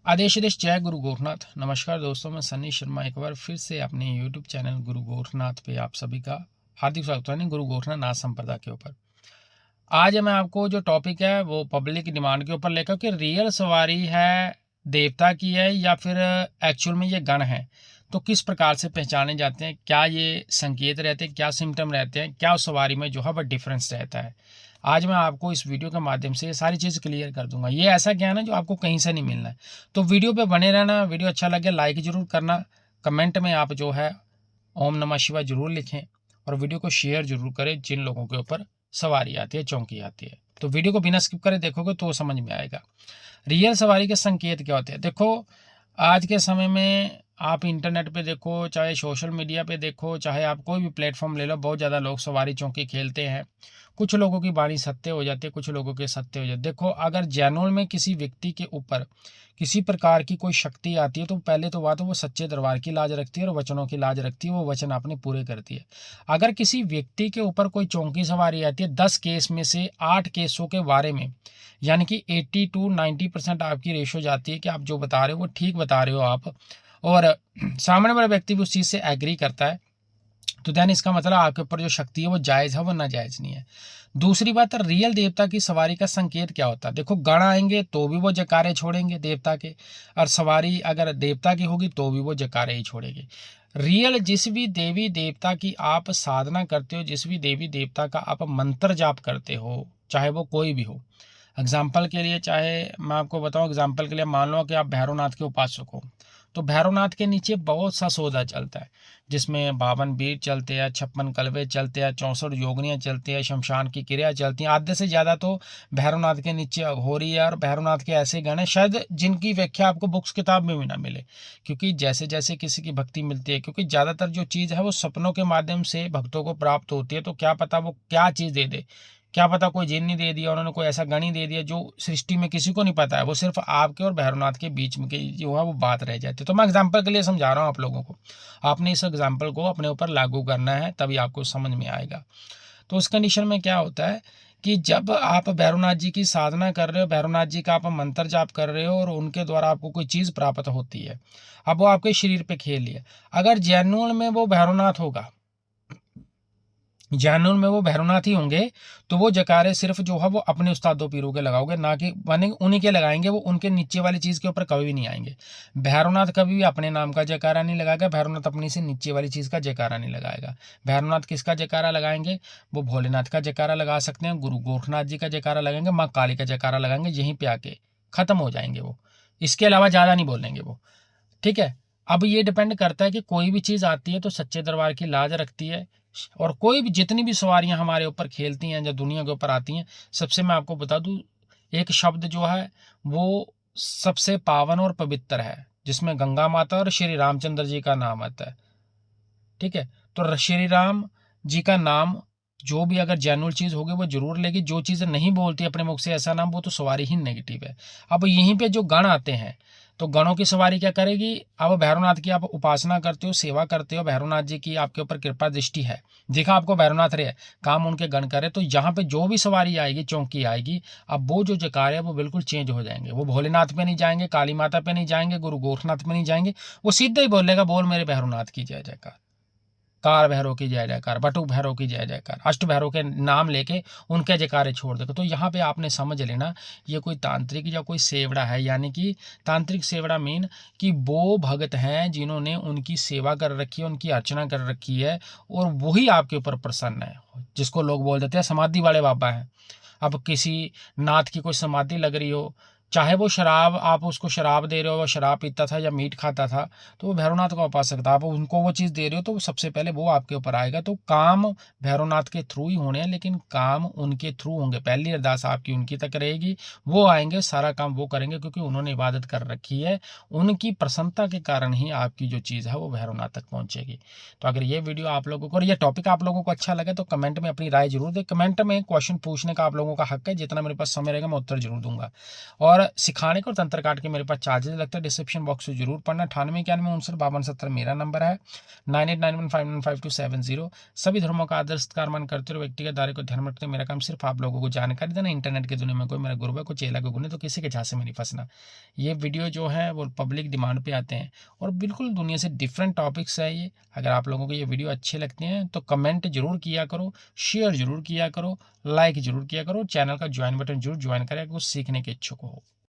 आदेश आदेश जय गुरु गोरखनाथ। नमस्कार दोस्तों, मैं सन्नी शर्मा एक बार फिर से अपने YouTube चैनल गुरु गोरखनाथ पे आप सभी का हार्दिक स्वागत है। गुरु गोरखनाथ नाथ संप्रदाय के ऊपर आज मैं आपको जो टॉपिक है वो पब्लिक डिमांड के ऊपर लेकर कि रियल सवारी है देवता की है या फिर एक्चुअल में ये गण है, तो किस प्रकार से पहचाने जाते हैं, क्या ये संकेत रहते हैं, क्या सिम्टम रहते हैं, क्या उस सवारी में जो है वह डिफरेंस रहता है। आज मैं आपको इस वीडियो के माध्यम से ये सारी चीज़ क्लियर कर दूंगा। ये ऐसा ज्ञान है जो आपको कहीं से नहीं मिलना है, तो वीडियो पे बने रहना। वीडियो अच्छा लगे लाइक जरूर करना, कमेंट में आप जो है ओम नमः शिवाय जरूर लिखें और वीडियो को शेयर जरूर करें जिन लोगों के ऊपर सवारी आती है, चौंकी आती है। तो वीडियो को बिना स्किप करे देखोगे तो समझ में आएगा रियल सवारी के संकेत क्या होते हैं। देखो, आज के समय में आप इंटरनेट पे देखो, चाहे सोशल मीडिया पे देखो, चाहे आप कोई भी प्लेटफॉर्म ले लो, बहुत ज़्यादा लोग सवारी चौकी खेलते हैं। कुछ लोगों की बाणी सत्य हो जाती है, कुछ लोगों के सत्य हो जाते। देखो, अगर जैनुअल में किसी व्यक्ति के ऊपर किसी प्रकार की कोई शक्ति आती है तो पहले तो बात वो सच्चे दरबार की लाज रखती है और वचनों की लाज रखती है, वो वचन आपने पूरे करती है। अगर किसी व्यक्ति के ऊपर कोई चौंकी सवारी आती है, 10 केस में से 8 केसों के बारे में, यानी कि 80 to 90% आपकी रेशो जाती है कि आप जो बता रहे हो वो ठीक बता रहे हो आप, और सामने वाला व्यक्ति भी उस चीज़ से एग्री करता है, तो देन इसका मतलब आपके ऊपर जो शक्ति है वो जायज़ है, वो नाजायज़ नहीं है। दूसरी बात है, रियल देवता की सवारी का संकेत क्या होता है। देखो, गण आएंगे तो भी वो जकारे छोड़ेंगे देवता के, और सवारी अगर देवता की होगी तो भी वो जकारे ही छोड़ेंगे। रियल जिस भी देवी देवता की आप साधना करते हो, जिस भी देवी देवता का आप मंत्र जाप करते हो, चाहे वो कोई भी हो। एग्जाम्पल के लिए, चाहे मैं आपको बताऊं, एग्जाम्पल के लिए मान लो कि आप भैरवनाथ के उपासक हो, तो भैरवनाथ के नीचे बहुत सा सौदा चलता है, जिसमें 52 बीर चलते हैं, 56 कलवे चलते हैं, 64 योगनियाँ चलती हैं, शमशान की क्रिया चलती हैं। आधे से ज़्यादा तो भैरवनाथ के नीचे अघोरी है, और भैरवनाथ के ऐसे गण हैं शायद जिनकी व्याख्या आपको बुक्स किताब में भी ना मिले, क्योंकि जैसे जैसे किसी की भक्ति मिलती है, क्योंकि ज़्यादातर जो चीज़ है वो सपनों के माध्यम से भक्तों को प्राप्त होती है, तो क्या पता वो क्या चीज़ दे दे। क्या पता कोई जिन्न दे दिया उन्होंने, कोई ऐसा गण ही दे दिया जो सृष्टि में किसी को नहीं पता है, वो सिर्फ आपके और भैरवनाथ के बीच में की जो है वो बात रह जाती है। तो मैं एग्जाम्पल के लिए समझा रहा हूँ आप लोगों को, आपने इस एग्जाम्पल को अपने ऊपर लागू करना है, तभी आपको समझ में आएगा। तो उस कंडीशन में क्या होता है कि जब आप भैरवनाथ जी की साधना कर रहे हो, भैरवनाथ जी का आप मंत्र जाप कर रहे हो और उनके द्वारा आपको कोई चीज़ प्राप्त होती है, अब वो आपके शरीर पे खेल लिया। अगर जैनुअल में वो भैरवनाथ होगा, जैनुअल में वो भैरवनाथ ही होंगे, तो वो जकारे सिर्फ जो है वो अपने उस्तादों पीरों के लगाओगे, ना कि बने उन्हीं के लगाएंगे। वो उनके नीचे वाली चीज़ के ऊपर कभी भी नहीं आएंगे। भैरवनाथ कभी भी अपने नाम का जयकारा नहीं लगाएगा, भैरवनाथ अपनी से नीचे वाली चीज़ का जयकारा नहीं लगाएगा। भैरवनाथ किसका जयकारा लगाएंगे? वो भोलेनाथ का जयकारा लगा सकते हैं, गुरु गोरखनाथ जी का जयकारा लगाएंगे, माँ काली का जयकारा लगाएंगे, यहीं पे आके खत्म हो जाएंगे वो। इसके अलावा ज़्यादा नहीं बोलेंगे वो, ठीक है। अब ये डिपेंड करता है कि कोई भी चीज़ आती है तो सच्चे दरबार की लाज रखती है, और कोई भी जितनी भी सवारियां हमारे ऊपर खेलती हैं, जो दुनिया के ऊपर आती हैं, सबसे मैं आपको बता दूं, एक शब्द जो है वो सबसे पावन और पवित्र है, जिसमें गंगा माता और श्री रामचंद्र जी का नाम आता है, ठीक है। तो श्री राम जी का नाम जो भी अगर जेन्युइन चीज होगी वो जरूर लेगी। जो चीजें नहीं बोलती अपने मुख से ऐसा नाम, वो तो सवारी ही नेगेटिव है। अब यहीं पे जो गण आते हैं, तो गणों की सवारी क्या करेगी? अब भैरवनाथ की आप उपासना करते हो, सेवा करते हो, भैरवनाथ जी की आपके ऊपर कृपा दृष्टि है, देखा आपको भैरवनाथ रहे, काम उनके गण करे, तो यहाँ पे जो भी सवारी आएगी, चौंकी आएगी, अब वो जो जकार है वो बिल्कुल चेंज हो जाएंगे। वो भोलेनाथ पे नहीं जाएंगे, काली माता पे नहीं जाएंगे, गुरु गोरखनाथ पे नहीं जाएंगे, वो सीधा ही बोलेगा, बोल मेरे भैरवनाथ की जय जयकार, कार भैरव की जय जयकार, बटुक भैरव की जय जयकार, अष्ट भैरव के नाम लेके उनके जयकारे छोड़ देगा। तो यहाँ पे आपने समझ लेना, ये कोई तांत्रिक या कोई सेवड़ा है, यानी कि तांत्रिक सेवड़ा मीन कि वो भगत हैं जिन्होंने उनकी सेवा कर रखी है, उनकी अर्चना कर रखी है, और वही आपके ऊपर प्रसन्न है, जिसको लोग बोल देते हैं समाधि वाले बाबा हैं। अब किसी नाथ की कोई समाधि लग रही हो, चाहे वो शराब, आप उसको शराब दे रहे हो, वो शराब पीता था या मीट खाता था, तो वो भैरवनाथ को उपासक था, आप उनको वो चीज़ दे रहे हो तो सबसे पहले वो आपके ऊपर आएगा। तो काम भैरवनाथ के थ्रू ही होने हैं, लेकिन काम उनके थ्रू होंगे। पहली अरदास आपकी उनकी तक रहेगी, वो आएंगे, सारा काम वो करेंगे, क्योंकि उन्होंने इबादत कर रखी है। उनकी प्रसन्नता के कारण ही आपकी जो चीज़ है वो भैरवनाथ तक पहुँचेगी। तो अगर ये वीडियो आप लोगों को और ये टॉपिक आप लोगों को अच्छा लगे तो कमेंट में अपनी राय जरूर दें। कमेंट में क्वेश्चन पूछने का आप लोगों का हक है, जितना मेरे पास समय रहेगा मैं उत्तर जरूर दूंगा। और और सिखाने का और तंत्र काट के मेरे पास चार्जेस लगता है। डिस्क्रिप्शन बॉक्स से जरूर पढ़ना। 9891595270 मेरा नंबर है। 9891595270। सभी धर्मों का आदर सत्कार मान करते हुए व्यक्तिगत दायरे को ध्यान में रखते हुए मेरा काम सिर्फ आप लोगों को जानकारी देना। इंटरनेट की दुनिया में कोई मेरा गुरु है, कोई चेला को गुने, तो किसी के झांसे में नहीं फंसना। ये वीडियो जो है वो पब्लिक डिमांड पे आते हैं और बिल्कुल दुनिया से डिफरेंट टॉपिक्स है ये। अगर आप लोगों को ये वीडियो अच्छे लगते हैं तो कमेंट जरूर किया करो, शेयर जरूर किया करो, लाइक जरूर किया करो, चैनल का ज्वाइन बटन जरूर ज्वाइन करें कुछ सीखने के इच्छुक हो।